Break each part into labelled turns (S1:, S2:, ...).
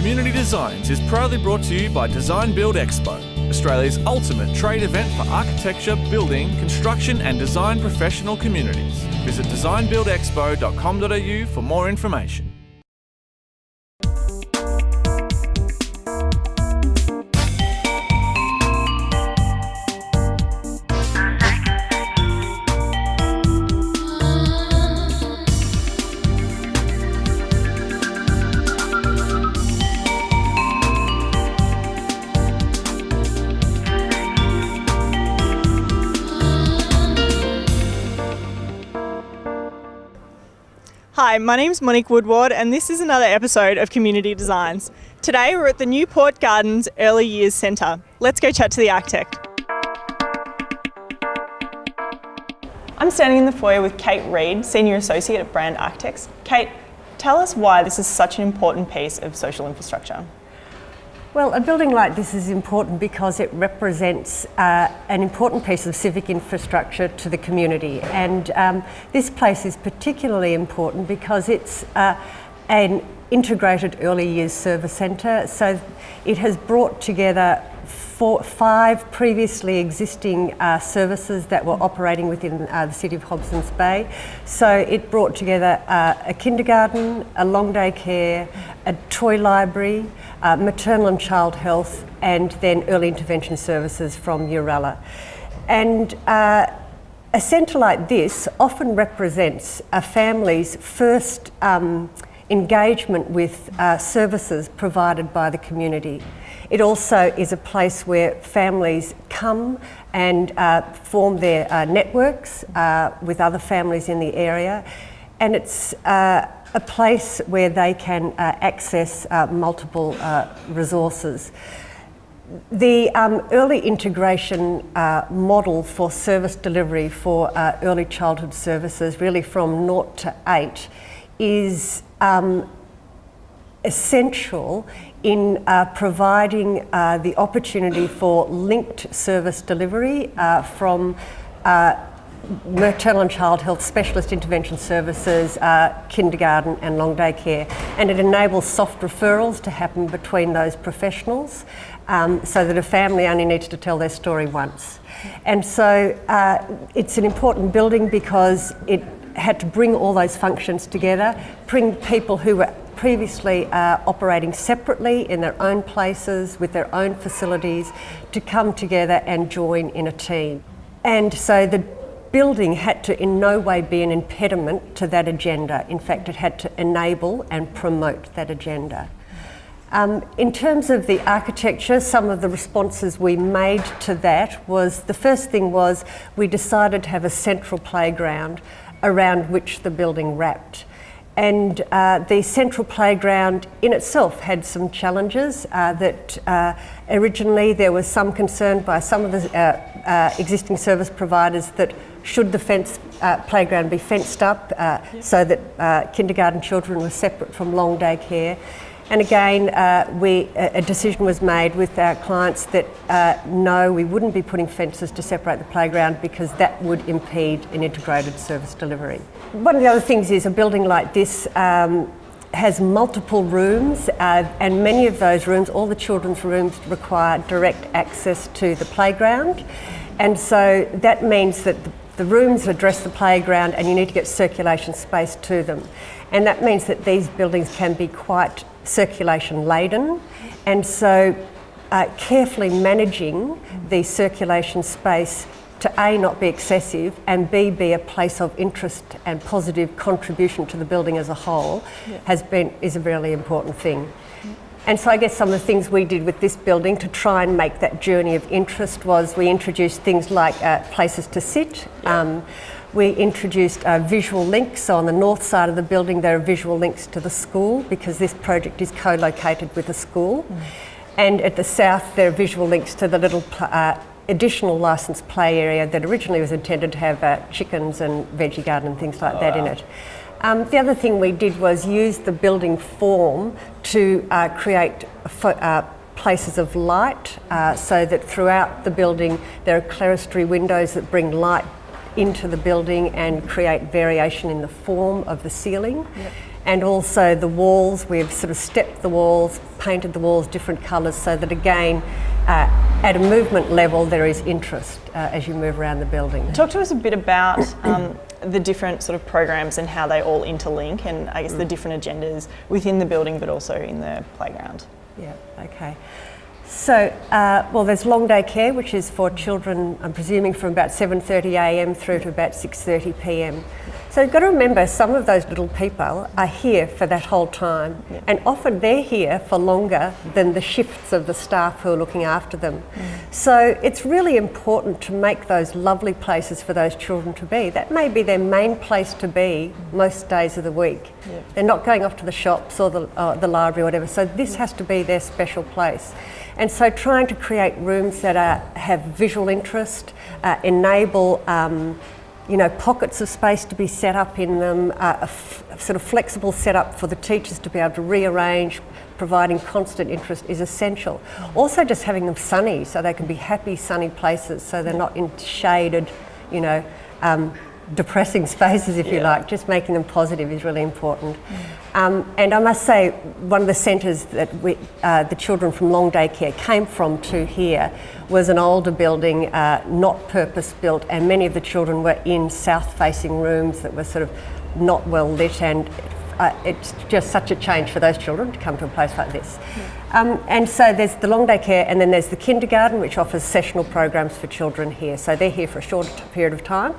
S1: Community Designs is proudly brought to you by Design Build Expo, Australia's ultimate trade event for architecture, building, construction and design professional communities. Visit designbuildexpo.com.au for more information.
S2: Hi, my name's Monique Woodward and this is another episode of Community Designs. Today we're at the Newport Gardens Early Years Centre. Let's go chat to the architect. I'm standing in the foyer with Kate Reid, Senior Associate at Brand Architects. Kate, tell us why this is such an important piece of social infrastructure.
S3: Well, a building like this is important because it represents an important piece of civic infrastructure to the community, and this place is particularly important because it's an integrated early years service centre. So it has brought together 5 previously existing services that were operating within the city of Hobsons Bay. So it brought together a kindergarten, a long day care, a toy library, maternal and child health, and then early intervention services from Uralla. And a centre like this often represents a family's first engagement with services provided by the community. It also is a place where families come and form their networks with other families in the area, and it's a place where they can access multiple resources. The early integration model for service delivery for early childhood services, really from 0 to 8, is essential in providing the opportunity for linked service delivery from maternal and child health, specialist intervention services, kindergarten and long day care. And it enables soft referrals to happen between those professionals so that a family only needs to tell their story once. And so it's an important building because it had to bring all those functions together, bring people who were previously operating separately in their own places with their own facilities to come together and join in a team. And so the building had to in no way be an impediment to that agenda. In fact, it had to enable and promote that agenda. In terms of the architecture, some of the responses we made to that was, the first thing was we decided to have a central playground around which the building wrapped. And the central playground in itself had some challenges that originally there was some concern by some of the existing service providers that should the playground be fenced up so that kindergarten children were separate from long day care. And again, a decision was made with our clients that no, we wouldn't be putting fences to separate the playground because that would impede an integrated service delivery. One of the other things is a building like this has multiple rooms and many of those rooms, all the children's rooms, require direct access to the playground. And so that means that the rooms address the playground and you need to get circulation space to them. And that means that these buildings can be quite circulation laden, and so carefully managing the circulation space to A, not be excessive, and B, be a place of interest and positive contribution to the building as a whole is a really important thing. And so I guess some of the things we did with this building to try and make that journey of interest was we introduced things like places to sit. We introduced visual links. So on the north side of the building there are visual links to the school because this project is co-located with a school. And at the south there are visual links to the little additional licensed play area that originally was intended to have chickens and veggie garden and things like that in it. The other thing we did was use the building form to create places of light so that throughout the building there are clerestory windows that bring light into the building and create variation in the form of the ceiling. And also the walls, we've sort of stepped the walls, painted the walls different colours so that again, at a movement level, there is interest as you move around the building.
S2: Talk to us a bit about the different sort of programs and how they all interlink, and I guess the different agendas within the building but also in the playground.
S3: Yeah, okay. So, well, there's long day care, which is for children, I'm presuming from about 7:30am through to about 6:30pm. So you've got to remember, some of those little people are here for that whole time, and often they're here for longer than the shifts of the staff who are looking after them. So it's really important to make those lovely places for those children to be. That may be their main place to be most days of the week. They're not going off to the shops or the library or whatever, so this has to be their special place. And so trying to create rooms that have visual interest, enable pockets of space to be set up in them, a sort of flexible setup for the teachers to be able to rearrange, providing constant interest is essential. Also just having them sunny, so they can be happy, sunny places, so they're not in shaded, depressing spaces, if you like. Just making them positive is really important. And I must say, one of the centres that the children from long day care came from to here was an older building, not purpose-built, and many of the children were in south-facing rooms that were sort of not well lit, and it's just such a change for those children to come to a place like this. And so there's the long day care, and then there's the kindergarten, which offers sessional programs for children here. So they're here for a shorter period of time.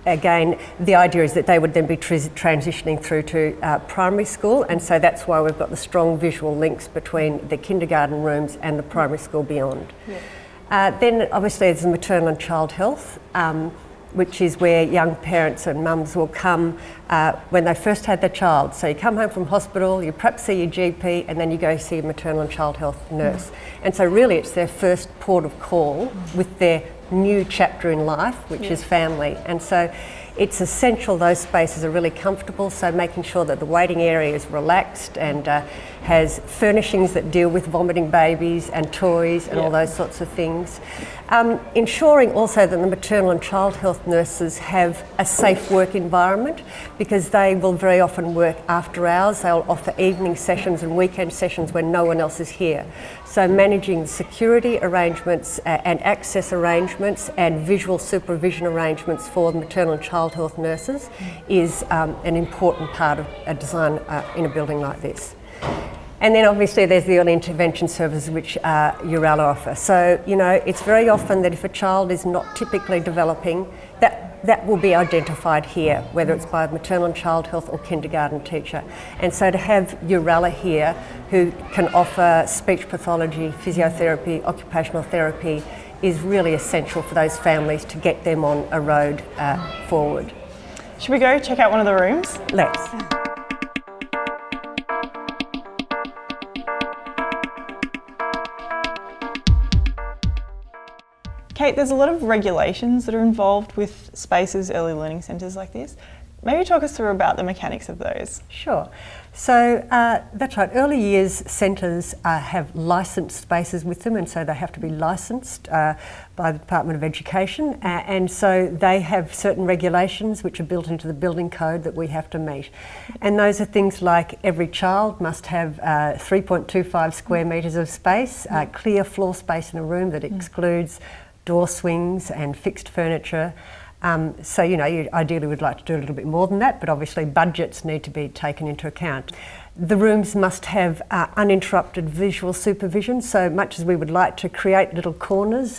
S3: Again, the idea is that they would then be transitioning through to primary school, and so that's why we've got the strong visual links between the kindergarten rooms and the primary school beyond. Then obviously there's the maternal and child health, which is where young parents and mums will come when they first had their child. So you come home from hospital, you perhaps see your GP, and then you go see a maternal and child health nurse. And so really it's their first port of call with their new chapter in life, which is family. And so it's essential those spaces are really comfortable, so making sure that the waiting area is relaxed and has furnishings that deal with vomiting babies and toys and all those sorts of things. Ensuring also that the maternal and child health nurses have a safe work environment, because they will very often work after hours. They'll offer evening sessions and weekend sessions when no one else is here. So managing security arrangements and access arrangements and visual supervision arrangements for the maternal and child health nurses is an important part of a design in a building like this. And then obviously there's the early intervention services which Urala offer. So, it's very often that if a child is not typically developing, that will be identified here, whether it's by a maternal and child health or kindergarten teacher. And so to have Urala here, who can offer speech pathology, physiotherapy, occupational therapy, is really essential for those families to get them on a road forward.
S2: Should we go check out one of the rooms?
S3: Let's.
S2: Kate, there's a lot of regulations that are involved with spaces, early learning centres like this. Maybe talk us through about the mechanics of those.
S3: Sure. So that's right. Early years centres have licensed spaces with them, and so they have to be licensed by the Department of Education, and so they have certain regulations which are built into the building code that we have to meet. And those are things like every child must have 3.25 square metres of space, clear floor space in a room that excludes door swings and fixed furniture. So, you ideally would like to do a little bit more than that, but obviously budgets need to be taken into account. The rooms must have uninterrupted visual supervision, so much as we would like to create little corners,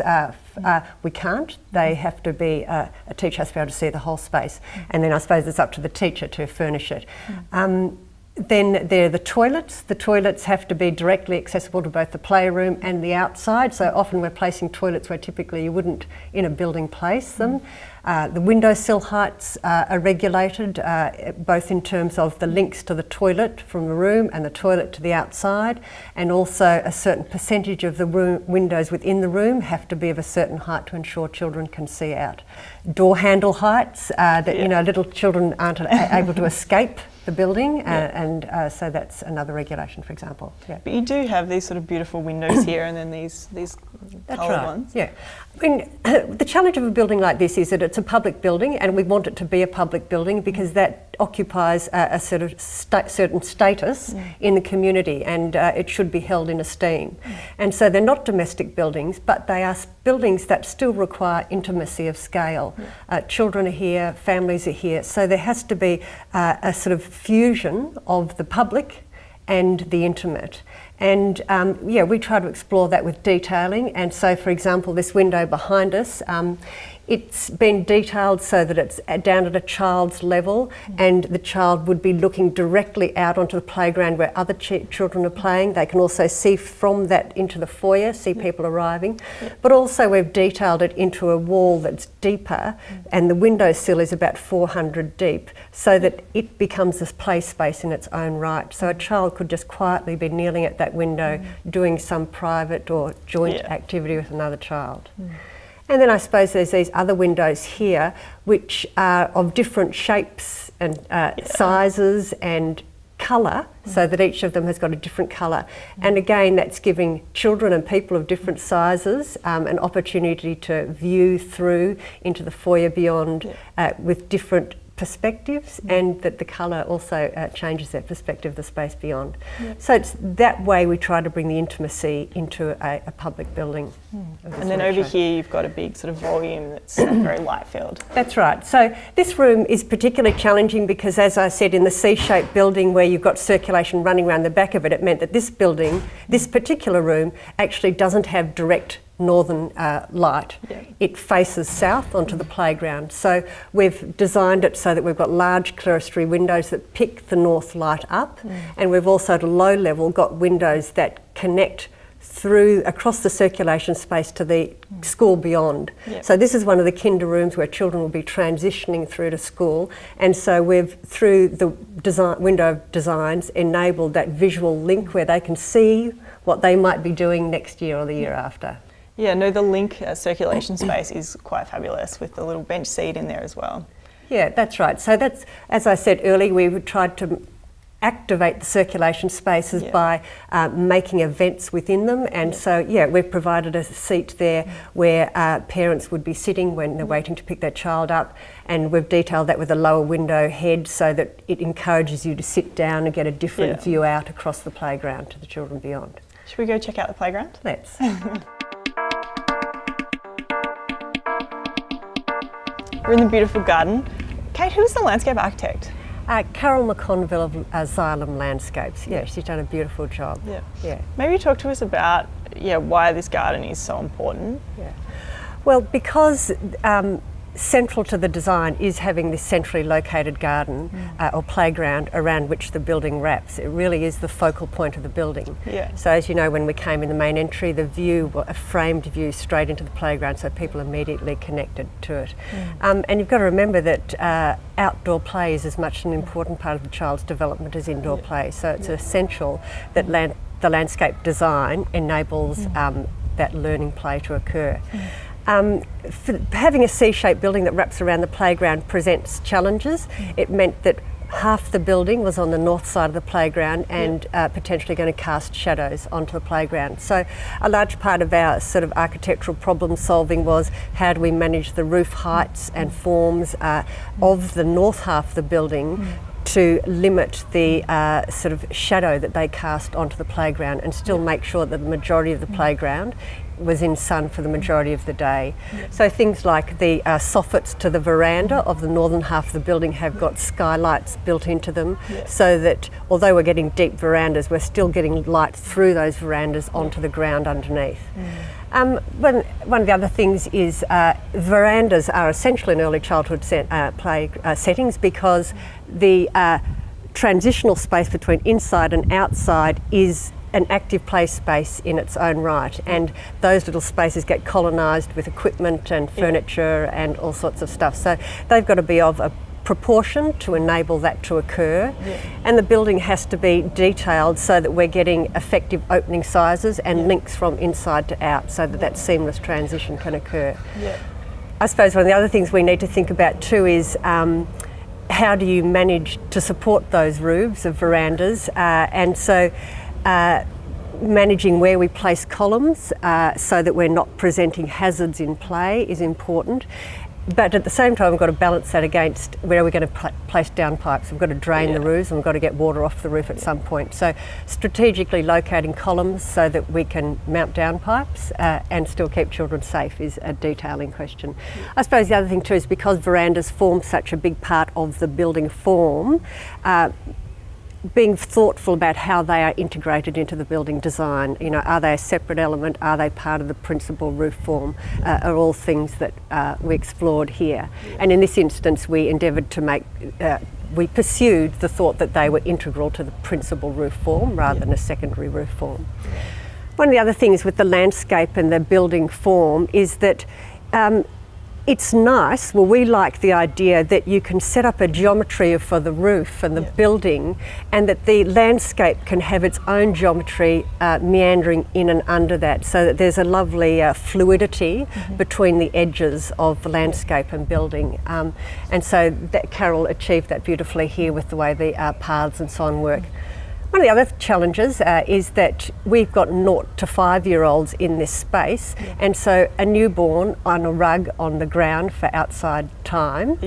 S3: we can't. They have to be, a teacher has to be able to see the whole space, and then I suppose it's up to the teacher to furnish it. Then there are the toilets. The toilets have to be directly accessible to both the playroom and the outside, so often we're placing toilets where typically you wouldn't in a building place them. The windowsill heights are regulated, both in terms of the links to the toilet from the room and the toilet to the outside, and also a certain percentage of the windows within the room have to be of a certain height to ensure children can see out. Door handle heights, that little children aren't able to escape the building, and so that's another regulation, for example. Yeah.
S2: But you do have these sort of beautiful windows here, and then these coloured ones.
S3: Yeah. I mean, the challenge of a building like this is that it's a public building, and we want it to be a public building because that occupies a sort of certain status in the community, and it should be held in esteem. And so they're not domestic buildings, but they are buildings that still require intimacy of scale. Children are here, families are here, so there has to be a sort of fusion of the public and the intimate. And we try to explore that with detailing. And so, for example, this window behind us, it's been detailed so that it's down at a child's level, and the child would be looking directly out onto the playground where other children are playing. They can also see from that into the foyer, see people arriving. But also we've detailed it into a wall that's deeper, and the windowsill is about 400 deep, so that it becomes this play space in its own right. So a child could just quietly be kneeling at that window doing some private or joint activity with another child. And then I suppose there's these other windows here which are of different shapes and sizes and colour, so that each of them has got a different colour. And again, that's giving children and people of different sizes an opportunity to view through into the foyer beyond with different perspectives, and that the colour also changes that perspective of the space beyond. So it's that way we try to bring the intimacy into a public building.
S2: And then over here you've got a big sort of volume that's very light filled.
S3: That's right. So this room is particularly challenging because, as I said, in the C-shaped building where you've got circulation running around the back of it, it meant that this building, this particular room, actually doesn't have direct northern light. It faces south onto the playground. So we've designed it so that we've got large clerestory windows that pick the north light up, and we've also at a low level got windows that connect through across the circulation space to the school beyond. So this is one of the kinder rooms where children will be transitioning through to school, and so we've, through the window of designs, enabled that visual link where they can see what they might be doing next year or the year after.
S2: Yeah, no, the link circulation space is quite fabulous with the little bench seat in there as well. Yeah,
S3: that's right. So that's, as I said earlier, we tried to activate the circulation spaces by making events within them, and so we've provided a seat there where parents would be sitting when they're waiting to pick their child up, and we've detailed that with a lower window head so that it encourages you to sit down and get a different view out across the playground to the children beyond.
S2: Should we go check out the playground?
S3: Let's.
S2: We're in the beautiful garden. Kate, who is the landscape architect?
S3: Carol McConville of Xylem Landscapes. Yeah, she's done a beautiful job. Yeah.
S2: Maybe talk to us about why this garden is so important.
S3: Yeah. Well, because central to the design is having this centrally located garden or playground around which the building wraps. It really is the focal point of the building. So as you know, when we came in the main entry, the view, a framed view straight into the playground, so people immediately connected to it. And you've got to remember that outdoor play is as much an important part of the child's development as indoor play. So it's essential that the landscape design enables that learning play to occur. Having a C-shaped building that wraps around the playground presents challenges. It meant that half the building was on the north side of the playground and potentially going to cast shadows onto the playground. So a large part of our sort of architectural problem solving was how do we manage the roof heights and forms of the north half of the building to limit the sort of shadow that they cast onto the playground and still make sure that the majority of the playground was in sun for the majority of the day. So things like the soffits to the veranda of the northern half of the building have got skylights built into them, so that although we're getting deep verandas, we're still getting light through those verandas onto the ground underneath. One of the other things is verandas are essential in early childhood play settings because the transitional space between inside and outside is an active play space in its own right, and those little spaces get colonised with equipment and furniture and all sorts of stuff. So they've got to be of a proportion to enable that to occur, and the building has to be detailed so that we're getting effective opening sizes and links from inside to out so that that seamless transition can occur. I suppose one of the other things we need to think about too is how do you manage to support those roofs of verandas? And so managing where we place columns so that we're not presenting hazards in play is important. But at the same time, we've got to balance that against where we're going to place downpipes. We've got to drain the roofs and we've got to get water off the roof at some point. So strategically locating columns so that we can mount downpipes and still keep children safe is a detailing question. I suppose the other thing too is because verandas form such a big part of the building form, being thoughtful about how they are integrated into the building design. You know, are they a separate element? Are they part of the principal roof form? Are all things that we explored here. And in this instance, we endeavoured to make, we pursued the thought that they were integral to the principal roof form rather than a secondary roof form. One of the other things with the landscape and the building form is that it's nice, well, we like the idea that you can set up a geometry for the roof and the building, and that the landscape can have its own geometry meandering in and under that, so that there's a lovely fluidity between the edges of the landscape and building. And so that Carol achieved that beautifully here with the way the paths and so on work. One of the other challenges is that we've got 0 to 5-year-olds in this space, and so a newborn on a rug on the ground for outside time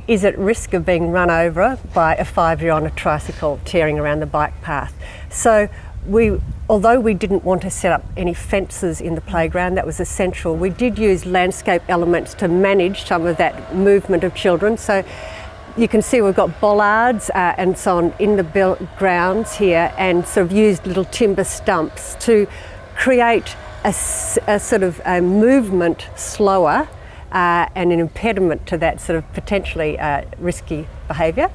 S3: is at risk of being run over by a 5-year-old on a tricycle tearing around the bike path. So although we didn't want to set up any fences in the playground, that was essential, we did use landscape elements to manage some of that movement of children. So you can see we've got bollards and so on in the grounds here, and sort of used little timber stumps to create a sort of a movement slower and an impediment to that sort of potentially risky behaviour.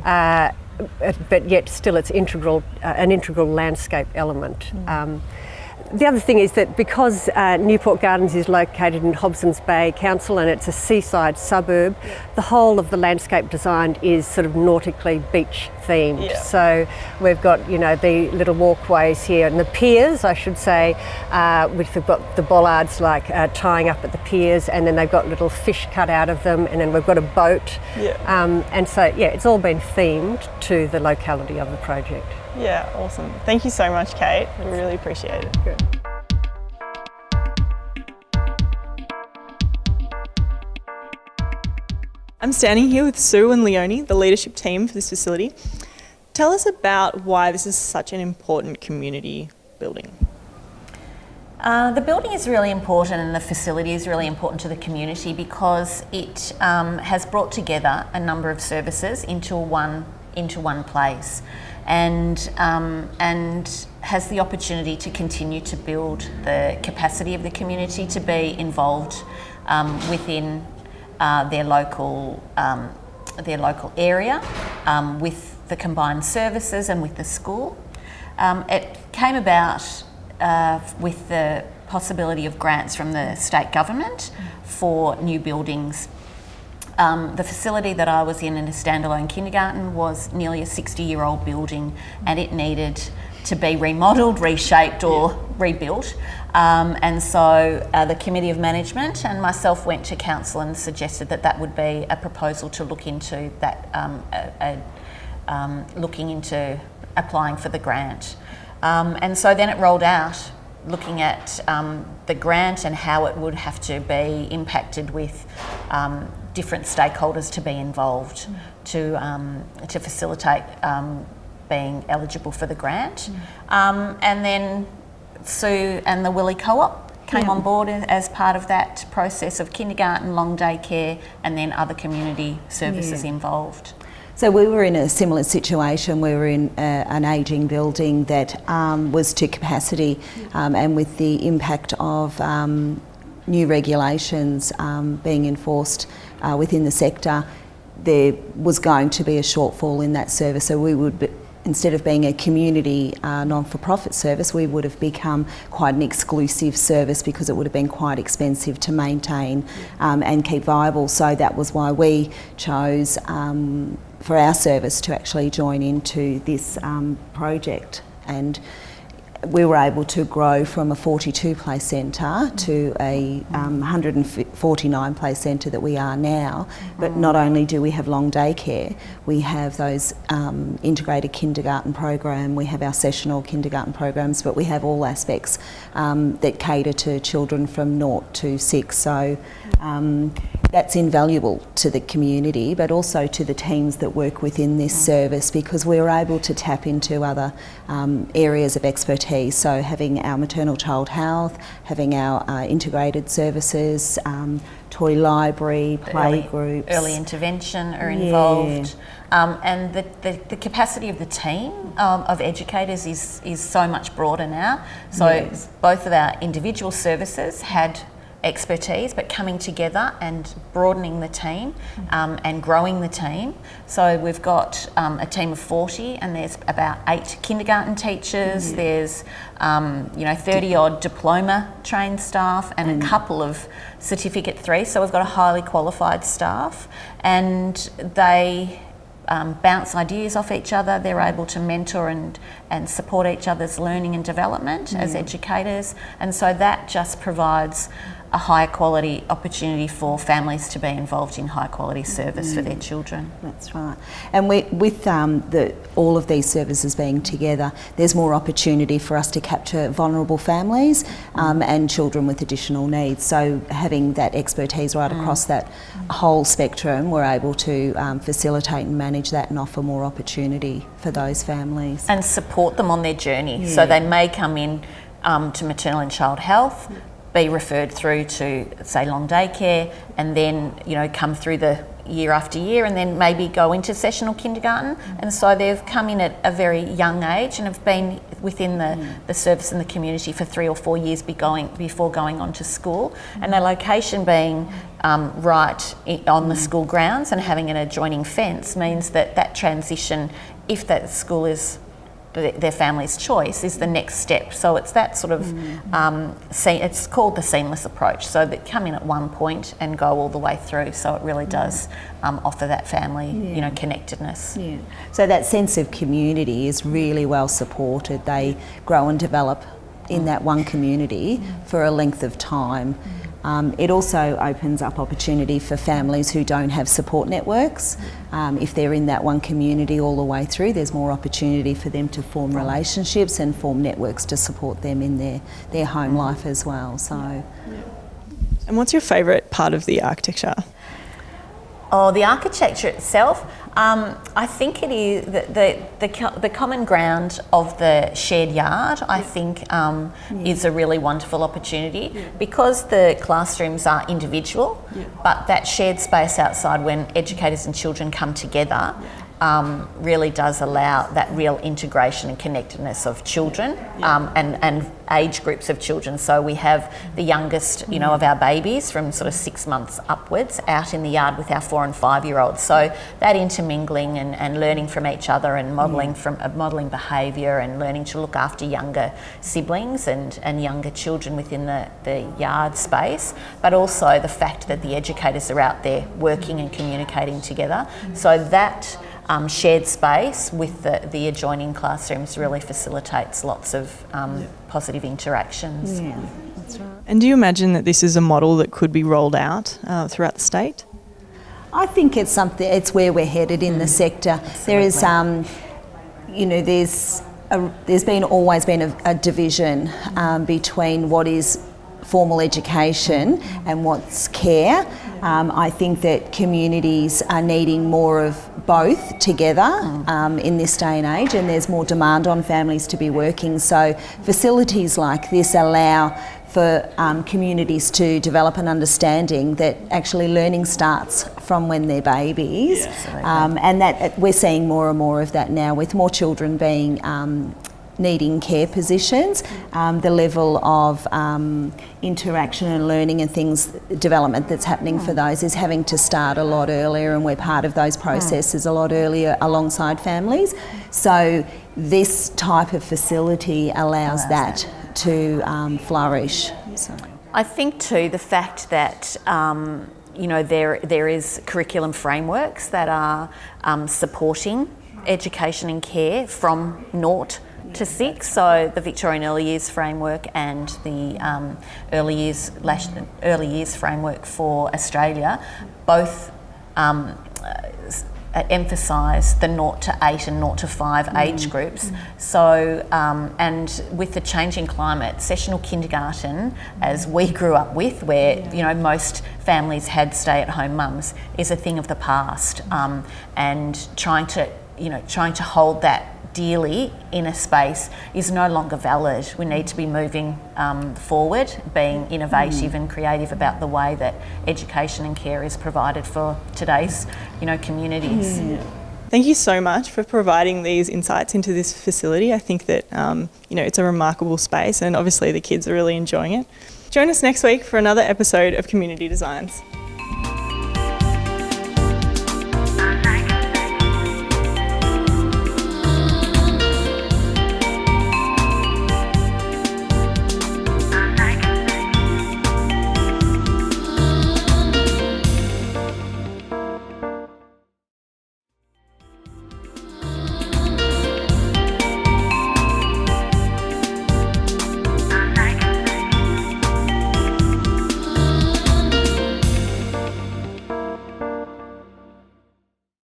S3: But yet still it's an integral landscape element. The other thing is that because Newport Gardens is located in Hobson's Bay Council and it's a seaside suburb, the whole of the landscape design is sort of nautically beach themed. So we've got, you know, the little walkways here and the piers, I should say, which have got the bollards like tying up at the piers, and then they've got little fish cut out of them, and then we've got a boat. And so, it's all been themed to the locality of the project.
S2: Yeah, awesome. Thank you so much, Kate. We really appreciate it.
S3: Good.
S2: I'm standing here with Sue and Leonie, the leadership team for this facility. Tell us about why this is such an important community building.
S4: The building is really important, and the facility is really important to the community because it has brought together a number of services into one place, and has the opportunity to continue to build the capacity of the community to be involved within their local area with the combined services and with the school. It came about with the possibility of grants from the state government for new buildings. The facility that I was in a standalone kindergarten was nearly a 60-year-old building, and it needed to be remodelled, reshaped or rebuilt. And so the Committee of Management and myself went to Council and suggested that that would be a proposal to look into that, looking into applying for the grant. And so then it rolled out, looking at the grant and how it would have to be impacted with different stakeholders to be involved to facilitate being eligible for the grant. And then Sue and the Willie Co-op came on board as part of that process of kindergarten, long day care, and then other community services involved.
S5: So we were in a similar situation. We were in an ageing building that was to capacity, and with the impact of new regulations being enforced within the sector, there was going to be a shortfall in that service. So we would be, instead of being a community non-for-profit service, we would have become quite an exclusive service because it would have been quite expensive to maintain and keep viable. So that was why we chose for our service to actually join into this project. And we were able to grow from a 42 place centre to a 149 place centre that we are now. But not only do we have long day care, we have those integrated kindergarten program, we have our sessional kindergarten programs, but we have all aspects that cater to children from 0 to 6. So that's invaluable to the community, but also to the teams that work within this service, because we're able to tap into other areas of expertise. So having our maternal child health, having our integrated services, toy library, playgroups.
S4: Early intervention are involved. And the capacity of the team of educators is so much broader now. So both of our individual services had expertise, but coming together and broadening the team and growing the team. So we've got a team of 40, and there's about 8 kindergarten teachers. There's 30 odd diploma trained staff and a couple of certificate 3. So we've got a highly qualified staff, and they bounce ideas off each other. They're able to mentor and support each other's learning and development as educators, and so that just provides a higher quality opportunity for families to be involved in high quality service for their children.
S5: That's right. And with all of these services being together, there's more opportunity for us to capture vulnerable families and children with additional needs. So having that expertise right across that whole spectrum, we're able to facilitate and manage that and offer more opportunity for those families.
S4: And support them on their journey. So they may come in to maternal and child health, be referred through to, say, long day care, and then come through the year after year, and then maybe go into sessional kindergarten. And so they've come in at a very young age and have been within the service and the community for 3 or 4 years before going on to school. And their location being right on the school grounds and having an adjoining fence means that transition, if that school is their family's choice, is the next step. So it's that sort of, it's called the seamless approach. So they come in at one point and go all the way through. So it really does offer that family, connectedness. Yeah.
S5: So that sense of community is really well supported. They grow and develop in that one community for a length of time. It also opens up opportunity for families who don't have support networks. If they're in that one community all the way through, there's more opportunity for them to form relationships and form networks to support them in their home life as well. So,
S2: And what's your favourite part of the architecture?
S4: Oh, the architecture itself, I think it is the common ground of the shared yard, I think, is a really wonderful opportunity because the classrooms are individual, but that shared space outside when educators and children come together really does allow that real integration and connectedness of children and age groups of children. So we have the youngest, of our babies from sort of 6 months upwards out in the yard with our 4 and 5 year olds. So that intermingling and learning from each other and modelling behaviour and learning to look after younger siblings and younger children within the yard space, but also the fact that the educators are out there working and communicating together. So that shared space with the adjoining classrooms really facilitates lots of positive interactions.
S5: yeah, that's right.
S2: And do you imagine that this is a model that could be rolled out throughout the state?
S5: I think it's where we're headed in the sector. There is, there's always been a division between what is formal education and what's care. I think that communities are needing more of both together in this day and age, and there's more demand on families to be working. So facilities like this allow for communities to develop an understanding that actually learning starts from when they're babies, and that we're seeing more and more of that now with more children being needing care positions. The level of interaction and learning and development that's happening for those is having to start a lot earlier, and we're part of those processes a lot earlier alongside families. So this type of facility allows that to flourish. So.
S4: I think too the fact that there is curriculum frameworks that are supporting education and care from naught to 6, so the Victorian Early Years Framework and the Early Years Framework for Australia both emphasise the 0 to 8 and 0 to 5 age groups. So, and with the changing climate, sessional kindergarten, as we grew up with, where most families had stay-at-home mums, is a thing of the past. And trying to hold that dearly in a space is no longer valid. We need to be moving forward, being innovative and creative about the way that education and care is provided for today's communities.
S2: Thank you so much for providing these insights into this facility. I think that it's a remarkable space, and obviously the kids are really enjoying it. Join us next week for another episode of Community Designs.